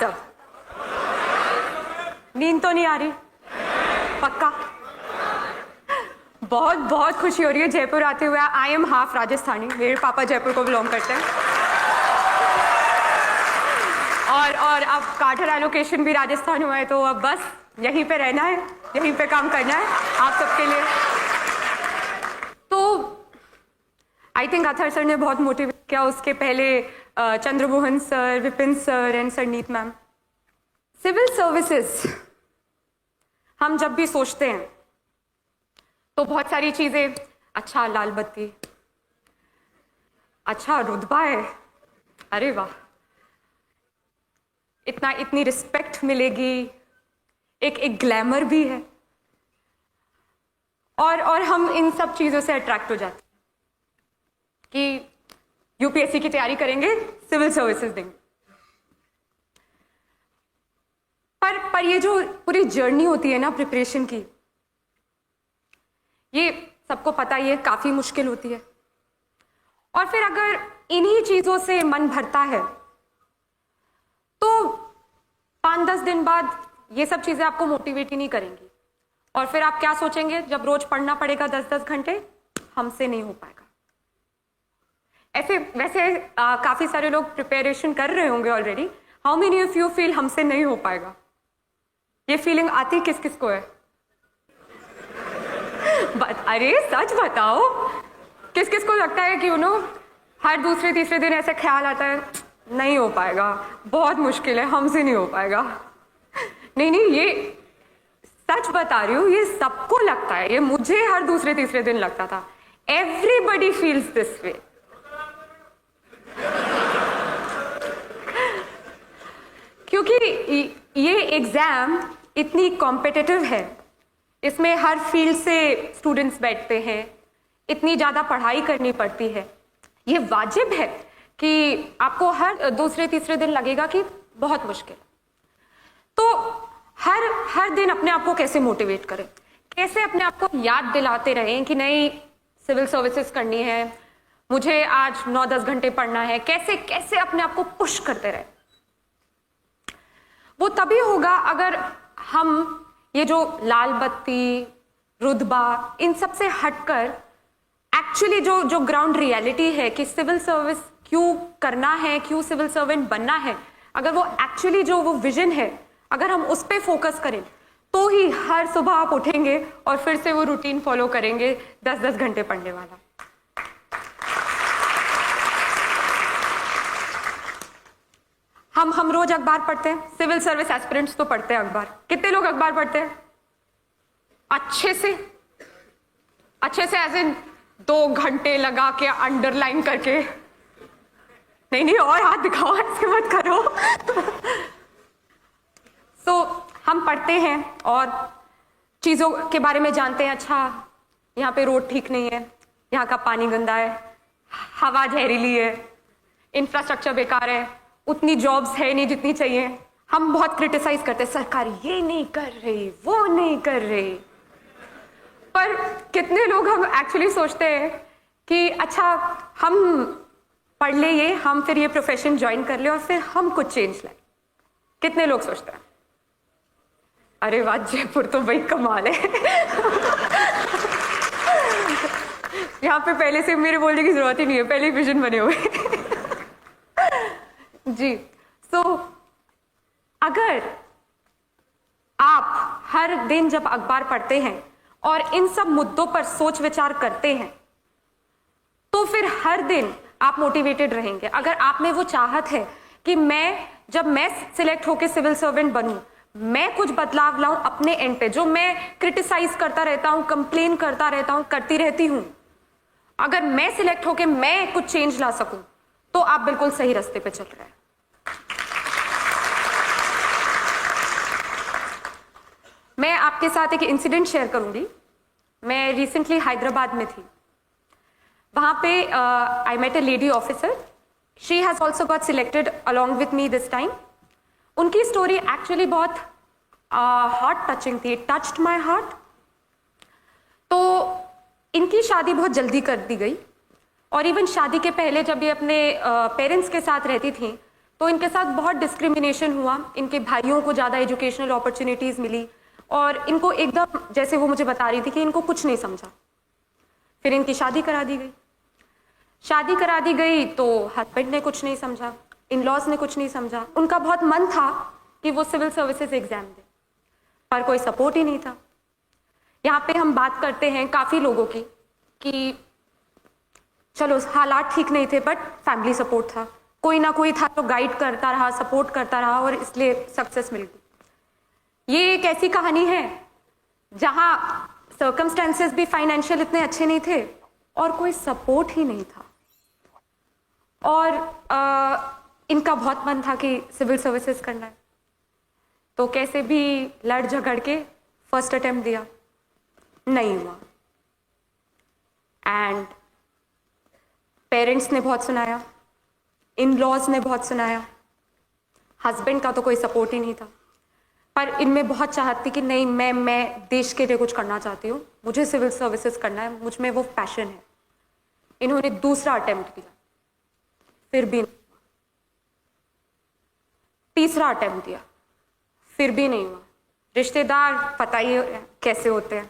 सब? नींद तो नहीं आ रही? पक्का? बहुत बहुत खुशी हो रही है जयपुर आते हुए। आई एम हाफ राजस्थानी, मेरे पापा जयपुर को बिलोंग करते हैं, और अब कार्टर एलोकेशन भी राजस्थान हुआ है, तो अब बस यहीं पे रहना है, यहीं पे काम करना है आप सबके लिए। तो आई थिंक अथर सर ने बहुत मोटिवेट किया, उसके पहले Chandramohan sir, Vipin sir and Sarneet ma'am. Civil services हम जब भी सोचते हैं तो बहुत सारी चीजें, अच्छा लाल बत्ती, अच्छा रुतबा है, अरे वाह, इतनी रिस्पेक्ट मिलेगी, एक ग्लैमर भी है, और हम इन सब चीजों से अट्रैक्ट हो जाते हैं कि यूपीएससी की तैयारी करेंगे, सिविल सर्विसेज देंगे। पर ये जो पूरी जर्नी होती है ना प्रिपरेशन की, ये सबको पता ही है काफी मुश्किल होती है। और फिर अगर इन्हीं चीजों से मन भरता है तो 5-10 दिन बाद ये सब चीजें आपको मोटिवेट ही नहीं करेंगी, और फिर आप क्या सोचेंगे, जब रोज पढ़ना पड़ेगा 10-10 घंटे, हमसे नहीं हो पाएगा। ऐसे वैसे काफी सारे लोग प्रिपरेशन कर रहे होंगे already. How many of you feel हमसे नहीं हो पाएगा? ये फीलिंग आती किस किस को है? अरे सच बताओ, किस किस को लगता है कि हर दूसरे तीसरे दिन ऐसे ख्याल आता है, नहीं हो पाएगा, बहुत मुश्किल है, हमसे नहीं हो पाएगा? नहीं, ये सच बता रही हूँ, ये सबको लगता है, ये मुझे हर दूसरे तीसरे दिन लगता था। Everybody feels this way. क्योंकि ये एग्जाम इतनी कॉम्पिटिटिव है, इसमें हर फील्ड से स्टूडेंट्स बैठते हैं, इतनी ज्यादा पढ़ाई करनी पड़ती है। ये वाजिब है कि आपको हर दूसरे तीसरे दिन लगेगा कि बहुत मुश्किल। तो हर दिन अपने आप को कैसे मोटिवेट करें, कैसे अपने आप को याद दिलाते रहें कि नहीं, सिविल सर्विसेज करनी है, मुझे आज 9-10 घंटे पढ़ना है, कैसे कैसे अपने आप को पुश करते रहे। वो तभी होगा अगर हम ये जो लाल बत्ती, रुतबा, इन सब से हटकर एक्चुअली जो ग्राउंड रियलिटी है कि सिविल सर्विस क्यों करना है, क्यों सिविल सर्वेंट बनना है, अगर वो एक्चुअली जो वो विजन है, अगर हम उस पर फोकस करें, तो ही हर सुबह आप उठेंगे और फिर से वो रूटीन फॉलो करेंगे 10-10 घंटे पढ़ने वाला। हम रोज अखबार पढ़ते हैं, सिविल सर्विस एस्पिरेंट्स तो पढ़ते हैं अखबार। कितने लोग अखबार पढ़ते हैं? अच्छे से एज इन 2 घंटे लगा के अंडरलाइन करके? नहीं, और हाथ दिखाओ, ऐसे मत करो। सो हम पढ़ते हैं और चीजों के बारे में जानते हैं। अच्छा, यहाँ पे रोड ठीक नहीं है, यहाँ का पानी गंदा है, हवा जहरीली है, इंफ्रास्ट्रक्चर बेकार है, उतनी जॉब्स है नहीं जितनी चाहिए। हम बहुत क्रिटिसाइज करते हैं, सरकार ये नहीं कर रही, वो नहीं कर रही। पर कितने लोग हम एक्चुअली सोचते हैं कि अच्छा, हम पढ़ ले ये, हम फिर ये प्रोफेशन ज्वाइन कर ले और फिर हम कुछ चेंज लाए? कितने लोग सोचते हैं? अरे वाह, जयपुर तो भाई कमाल है। यहाँ पे पहले से मेरे बोलने की जरूरत ही नहीं है, पहले ही विजन बने हुए। जी। सो अगर आप हर दिन जब अखबार पढ़ते हैं और इन सब मुद्दों पर सोच विचार करते हैं, तो फिर हर दिन आप मोटिवेटेड रहेंगे। अगर आप में वो चाहत है कि जब मैं सिलेक्ट होकर सिविल सर्वेंट बनूं, मैं कुछ बदलाव लाऊं अपने एंड पे, जो मैं क्रिटिसाइज करता रहता हूं, कंप्लेन करता रहता हूं, करती रहती हूं, अगर मैं सिलेक्ट होकर मैं कुछ चेंज ला सकूं, तो आप बिल्कुल सही रास्ते पे चल रहे हैं। मैं आपके साथ एक इंसिडेंट शेयर करूंगी। मैं रिसेंटली हैदराबाद में थी। वहां पे I met a lady officer. She has also got selected along with me this time. उनकी स्टोरी एक्चुअली बहुत हार्ट टचिंग थी, टच्ड माई हार्ट। तो इनकी शादी बहुत जल्दी कर दी गई, और इवन शादी के पहले जब ये अपने पेरेंट्स के साथ रहती थी, तो इनके साथ बहुत डिस्क्रिमिनेशन हुआ, इनके भाइयों को ज़्यादा एजुकेशनल अपॉर्चुनिटीज़ मिली और इनको एकदम, जैसे वो मुझे बता रही थी कि इनको कुछ नहीं समझा। फिर इनकी शादी करा दी गई। शादी करा दी गई तो हस्बैंड ने कुछ नहीं समझा, इन लॉज ने कुछ नहीं समझा। उनका बहुत मन था कि वो सिविल सर्विसेज एग्जाम दे, पर कोई सपोर्ट ही नहीं था। यहाँ पे हम बात करते हैं काफ़ी लोगों की कि चलो हालात ठीक नहीं थे बट फैमिली सपोर्ट था, कोई ना कोई था तो गाइड करता रहा, सपोर्ट करता रहा और इसलिए सक्सेस मिल गई। ये एक ऐसी कहानी है जहाँ सर्कमस्टेंसेस भी फाइनेंशियल इतने अच्छे नहीं थे और कोई सपोर्ट ही नहीं था और इनका बहुत मन था कि सिविल सर्विसेज करना है, तो कैसे भी लड़ झगड़ के फर्स्ट अटेम्प्ट दिया, नहीं हुआ। एंड पेरेंट्स ने बहुत सुनाया, इन लॉज ने बहुत सुनाया, हस्बैंड का तो कोई सपोर्ट ही नहीं था, पर इनमें बहुत चाहत थी कि नहीं, मैं देश के लिए कुछ करना चाहती हूँ, मुझे सिविल सर्विसेज करना है, मुझ में वो पैशन है। इन्होंने दूसरा अटेम्प्ट किया, फिर भी नहीं। तीसरा अटेम्प्ट दिया, फिर भी नहीं हुआ। रिश्तेदार पता ही कैसे होते हैं,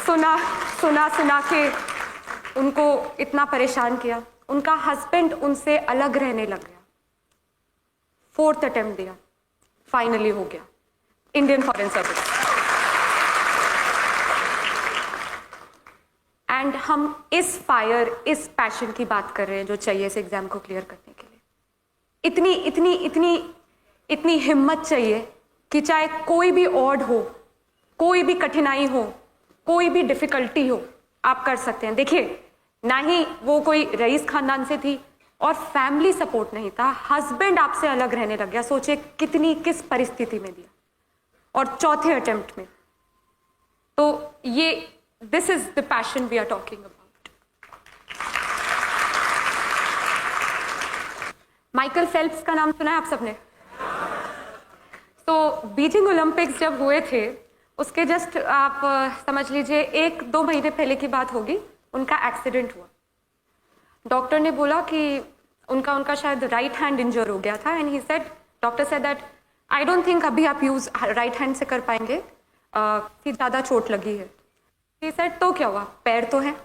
सुना सुना सुना के उनको इतना परेशान किया। उनका हस्बैंड उनसे अलग रहने लग गया। फोर्थ अटेम्प्ट दिया, फाइनली हो गया, इंडियन फॉरेन सर्विस। एंड हम इस फायर, इस पैशन की बात कर रहे हैं जो चाहिए इस एग्जाम को क्लियर करने के लिए। इतनी इतनी इतनी इतनी हिम्मत चाहिए कि चाहे कोई भी ऑड हो, कोई भी कठिनाई हो, कोई भी डिफिकल्टी हो, आप कर सकते हैं। देखिए, ना ही वो कोई रईस खानदान से थी और फैमिली सपोर्ट नहीं था, हस्बैंड आपसे अलग रहने लग गया। सोचिए कितनी, किस परिस्थिति में दिया, और चौथे अटेम्प्ट में। तो ये, this is the passion we are talking about. Michael Phelps का नाम सुना है आप सबने? तो बीजिंग ओलंपिक्स जब हुए थे, उसके जस्ट आप समझ लीजिए 1-2 महीने पहले की बात होगी, उनका एक्सीडेंट हुआ। डॉक्टर ने बोला कि उनका शायद राइट हैंड इंजर हो गया था, and he said, doctor said that I don't think अभी आप यूज राइट हैंड से कर पाएंगे, कि ज़्यादा चोट लगी है। ही सेड, तो क्या हुआ, पैर तो है।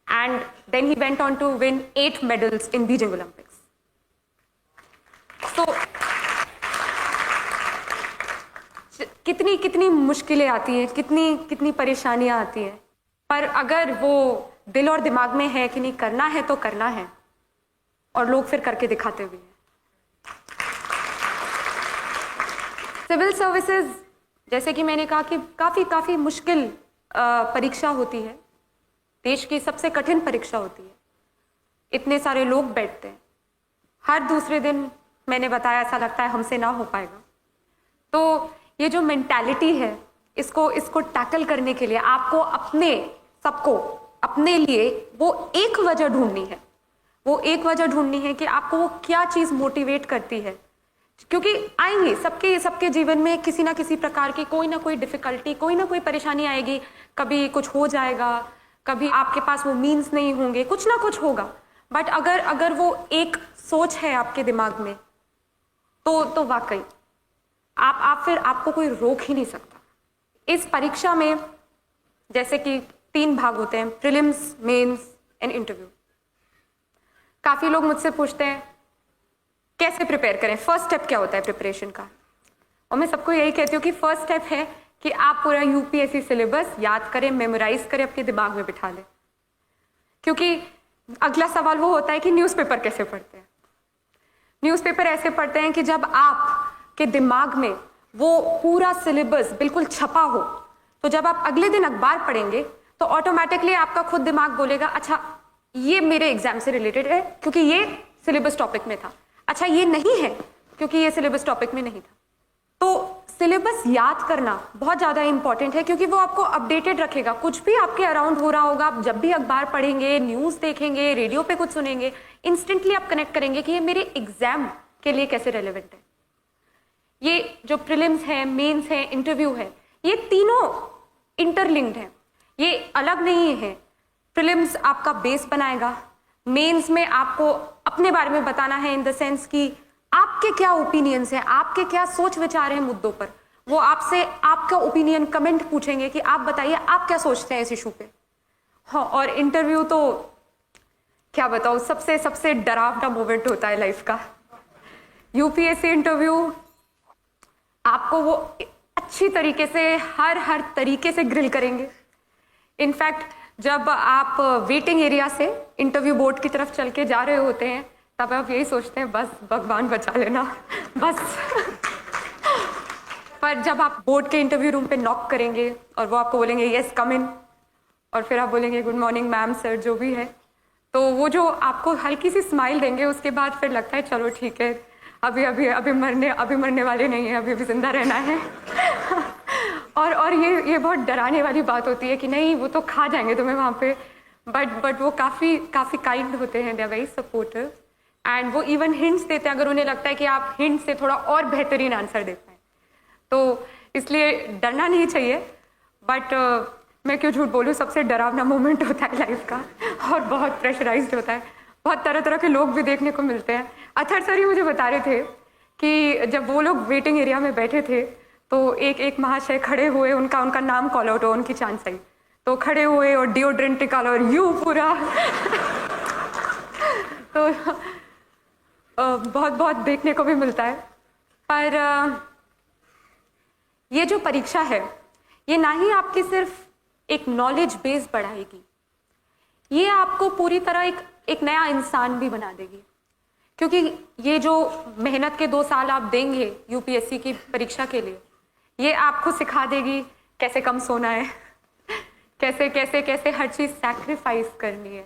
And then he went on to win 8 medals in Beijing Olympics. तो कितनी कितनी मुश्किलें आती हैं, कितनी कितनी परेशानियां आती हैं, पर अगर वो दिल और दिमाग में है कि नहीं, करना है तो करना है, और लोग फिर करके दिखाते भी हैं। सिविल सर्विसेज, जैसे कि मैंने कहा कि काफ़ी मुश्किल परीक्षा होती है, देश की सबसे कठिन परीक्षा होती है। इतने सारे लोग बैठते हैं, हर दूसरे दिन मैंने बताया ऐसा लगता है हमसे ना हो पाएगा। तो ये जो मेंटालिटी है, इसको टैकल करने के लिए आपको सबको अपने लिए वो एक वजह ढूंढनी है। वो एक वजह ढूंढनी है कि आपको वो क्या चीज़ मोटिवेट करती है, क्योंकि आएंगी सबके जीवन में किसी ना किसी प्रकार की कोई ना कोई डिफिकल्टी, कोई ना कोई परेशानी आएगी। कभी कुछ हो जाएगा, कभी आपके पास वो मीन्स नहीं होंगे, कुछ ना कुछ होगा। बट अगर वो एक सोच है आपके दिमाग में, तो वाकई आप फिर आपको कोई रोक ही नहीं सकता। इस परीक्षा में जैसे कि 3 भाग होते हैं, प्रीलिम्स, मेंस एंड इंटरव्यू। काफ़ी लोग मुझसे पूछते हैं कैसे प्रिपेयर करें, फर्स्ट स्टेप क्या होता है प्रिपरेशन का। और मैं सबको यही कहती हूँ कि फर्स्ट स्टेप है कि आप पूरा यूपीएससी सिलेबस याद करें, मेमोराइज करें, अपने दिमाग में बिठा लें। क्योंकि अगला सवाल वो होता है कि न्यूज़पेपर कैसे पढ़ते हैं। न्यूज़पेपर ऐसे पढ़ते हैं कि जब आपके दिमाग में वो पूरा सिलेबस बिल्कुल छपा हो, तो जब आप अगले दिन अखबार पढ़ेंगे तो ऑटोमेटिकली आपका खुद दिमाग बोलेगा, अच्छा ये मेरे एग्जाम से रिलेटेड है क्योंकि ये सिलेबस टॉपिक में था, अच्छा ये नहीं है क्योंकि ये सिलेबस टॉपिक में नहीं था। तो सिलेबस याद करना बहुत ज़्यादा इंपॉर्टेंट है, क्योंकि वो आपको अपडेटेड रखेगा। कुछ भी आपके अराउंड हो रहा होगा, आप जब भी अखबार पढ़ेंगे, न्यूज़ देखेंगे, रेडियो पे कुछ सुनेंगे, इंस्टेंटली आप कनेक्ट करेंगे कि ये मेरे एग्जाम के लिए कैसे रेलेवेंट है। ये जो प्रीलिम्स है, मेंस है, इंटरव्यू है, ये तीनों इंटरलिंक्ड हैं, ये अलग नहीं है। प्रीलिम्स आपका बेस बनाएगा, मेंस में आपको अपने बारे में बताना है, इन द सेंस कि आपके क्या ओपिनियंस हैं, आपके क्या सोच विचार हैं मुद्दों पर। वो आपसे आपका ओपिनियन कमेंट पूछेंगे कि आप बताइए आप क्या सोचते हैं इस इशू पे। हाँ, और इंटरव्यू तो क्या बताऊँ, सबसे सबसे डरावना मोमेंट होता है लाइफ का। यूपीएससी इंटरव्यू आपको वो अच्छी तरीके से हर तरीके से ग्रिल करेंगे। इनफैक्ट जब आप वेटिंग एरिया से इंटरव्यू बोर्ड की तरफ चल के जा रहे होते हैं तब आप यही सोचते हैं बस भगवान बचा लेना बस। पर जब आप बोर्ड के इंटरव्यू रूम पे नॉक करेंगे और वो आपको बोलेंगे यस कम इन, और फिर आप बोलेंगे गुड मॉर्निंग मैम सर जो भी है, तो वो जो आपको हल्की सी स्माइल देंगे उसके बाद फिर लगता है चलो ठीक है, अभी मरने वाले नहीं है, अभी जिंदा रहना है। और ये बहुत डराने वाली बात होती है कि नहीं वो तो खा जाएंगे तुम्हें वहाँ पे, बट वो काफ़ी काइंड होते हैं, they are very supportive and वो इवन हिंट्स देते हैं अगर उन्हें लगता है कि आप हिंट से थोड़ा और बेहतरीन आंसर दे पाएँ। तो इसलिए डरना नहीं चाहिए, बट मैं क्यों झूठ बोलूँ, सबसे डरावना मोमेंट होता है लाइफ का और बहुत प्रेशराइज्ड होता है। बहुत तरह तरह के लोग भी देखने को मिलते हैं। अथर सर ही मुझे बता रहे थे कि जब वो लोग वेटिंग एरिया में बैठे थे तो एक महाशय खड़े हुए, उनका नाम कॉल आउट हो, उनकी चांस आई, तो खड़े हुए और डिओड्रेंट निकाला और यू पूरा तो बहुत देखने को भी मिलता है। पर ये जो परीक्षा है ये ना ही आपकी सिर्फ एक नॉलेज बेस बढ़ाएगी, ये आपको पूरी तरह एक नया इंसान भी बना देगी। क्योंकि ये जो मेहनत के 2 साल आप देंगे यूपीएससी की परीक्षा के लिए, ये आपको सिखा देगी कैसे कम सोना है, कैसे कैसे कैसे हर चीज़ सैक्रिफाइस करनी है,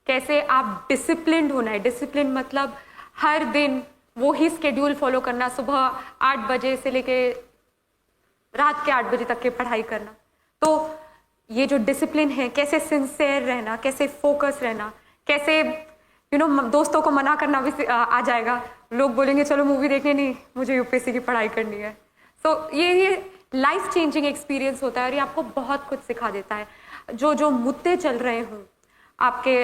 कैसे आप डिसिप्लिन्ड होना है। डिसिप्लिन मतलब हर दिन वो ही स्केड्यूल फॉलो करना, सुबह 8 बजे से लेके रात के 8 बजे तक की पढ़ाई करना। तो ये जो डिसिप्लिन है, कैसे सिंसियर रहना, कैसे फोकस रहना, कैसे दोस्तों को मना करना भी आ जाएगा। लोग बोलेंगे चलो मूवी देखने, नहीं मुझे यूपीएससी की पढ़ाई करनी है। सो ये लाइफ चेंजिंग एक्सपीरियंस होता है और ये आपको बहुत कुछ सिखा देता है। जो मुद्दे चल रहे हों आपके